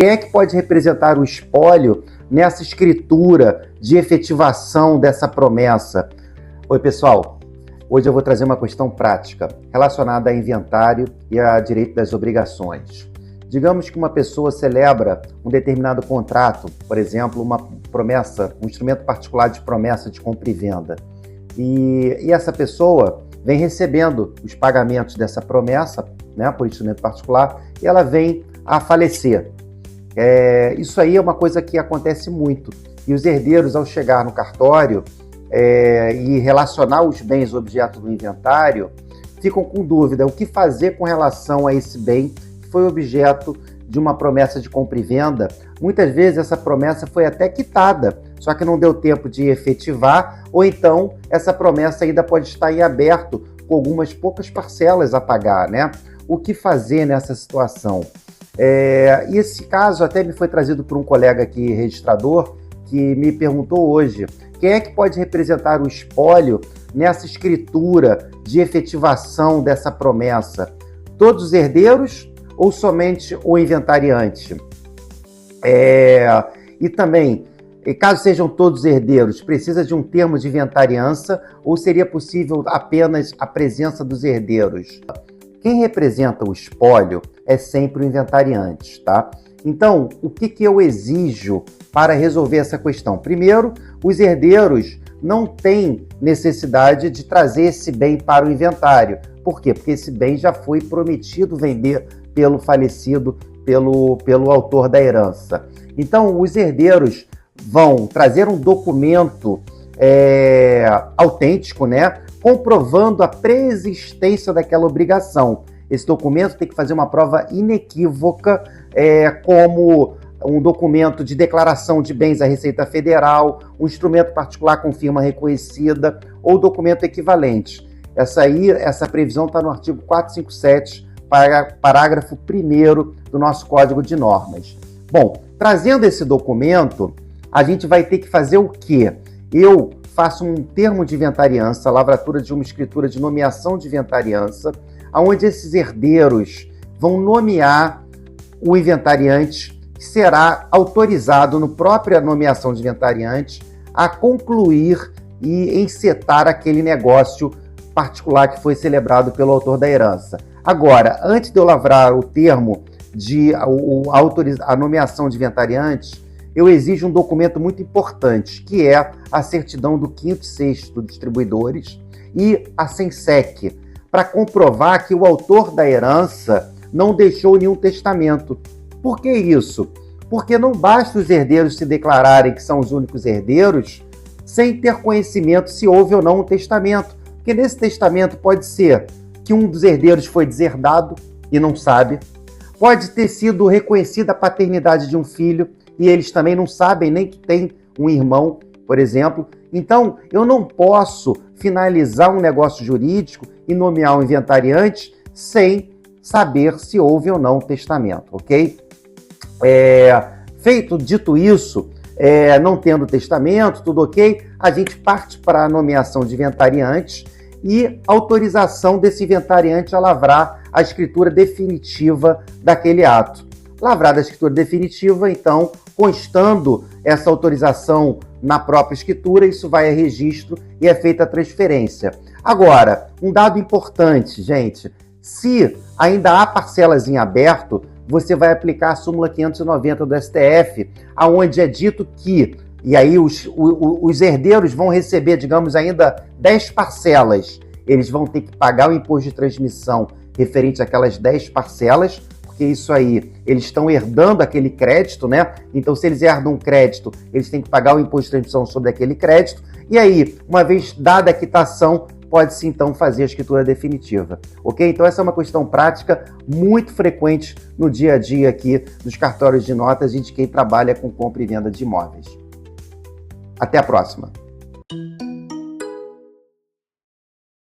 Quem é que pode representar o espólio nessa escritura de efetivação dessa promessa? Oi, pessoal. Hoje eu vou trazer uma questão prática relacionada a inventário e a direito das obrigações. Digamos que uma pessoa celebra um determinado contrato, por exemplo, uma promessa, um instrumento particular de promessa de compra e venda. E essa pessoa vem recebendo os pagamentos dessa promessa, né, por instrumento particular, e ela vem a falecer. Isso aí é uma coisa que acontece muito. E os herdeiros, ao chegar no cartório e relacionar os bens objeto do inventário, ficam com dúvida o que fazer com relação a esse bem que foi objeto de uma promessa de compra e venda. Muitas vezes essa promessa foi até quitada, só que não deu tempo de efetivar, ou então essa promessa ainda pode estar em aberto com algumas poucas parcelas a pagar, né? O que fazer nessa situação? E esse caso até me foi trazido por um colega aqui, registrador, que me perguntou hoje, quem é que pode representar o espólio nessa escritura de efetivação dessa promessa? Todos os herdeiros ou somente o inventariante? E também, caso sejam todos herdeiros, precisa de um termo de inventariança ou seria possível apenas a presença dos herdeiros? Quem representa o espólio é sempre o inventariante, tá? Então, o que eu exijo para resolver essa questão? Primeiro, os herdeiros não têm necessidade de trazer esse bem para o inventário. Por quê? Porque esse bem já foi prometido vender pelo falecido, pelo autor da herança. Então, os herdeiros vão trazer um documento autêntico, né, comprovando a preexistência daquela obrigação. Esse documento tem que fazer uma prova inequívoca, como um documento de declaração de bens à Receita Federal, um instrumento particular com firma reconhecida ou documento equivalente. Essa previsão está no artigo 457, parágrafo 1º do nosso Código de Normas. Bom, trazendo esse documento, a gente vai ter que fazer o quê? Eu faço um termo de inventariança, lavratura de uma escritura de nomeação de inventariança, onde esses herdeiros vão nomear o inventariante, que será autorizado na própria nomeação de inventariante a concluir e encetar aquele negócio particular que foi celebrado pelo autor da herança. Agora, antes de eu lavrar o termo de a nomeação de inventariante, eu exijo um documento muito importante, que é a certidão do 5º e 6º distribuidores e a SENSEC, para comprovar que o autor da herança não deixou nenhum testamento. Por que isso? Porque não basta os herdeiros se declararem que são os únicos herdeiros sem ter conhecimento se houve ou não um testamento. Porque nesse testamento pode ser que um dos herdeiros foi deserdado e não sabe, pode ter sido reconhecida a paternidade de um filho e eles também não sabem nem que tem um irmão, por exemplo. Então, eu não posso finalizar um negócio jurídico e nomear um inventariante sem saber se houve ou não um testamento, ok? Dito isso, não tendo testamento, tudo ok, a gente parte para a nomeação de inventariante e autorização desse inventariante a lavrar a escritura definitiva daquele ato. Lavrada a escritura definitiva, então, constando essa autorização na própria escritura, isso vai a registro e é feita a transferência. Agora, um dado importante, gente, se ainda há parcelas em aberto, você vai aplicar a súmula 590 do STF, aonde é dito que, e aí os herdeiros vão receber, digamos, ainda 10 parcelas. Eles vão ter que pagar o imposto de transmissão referente àquelas 10 parcelas, porque isso aí, eles estão herdando aquele crédito, né? Então, se eles herdam um crédito, eles têm que pagar o imposto de transmissão sobre aquele crédito. E aí, uma vez dada a quitação, pode-se então fazer a escritura definitiva, ok? Então essa é uma questão prática muito frequente no dia a dia aqui dos cartórios de notas e de quem trabalha com compra e venda de imóveis. Até a próxima!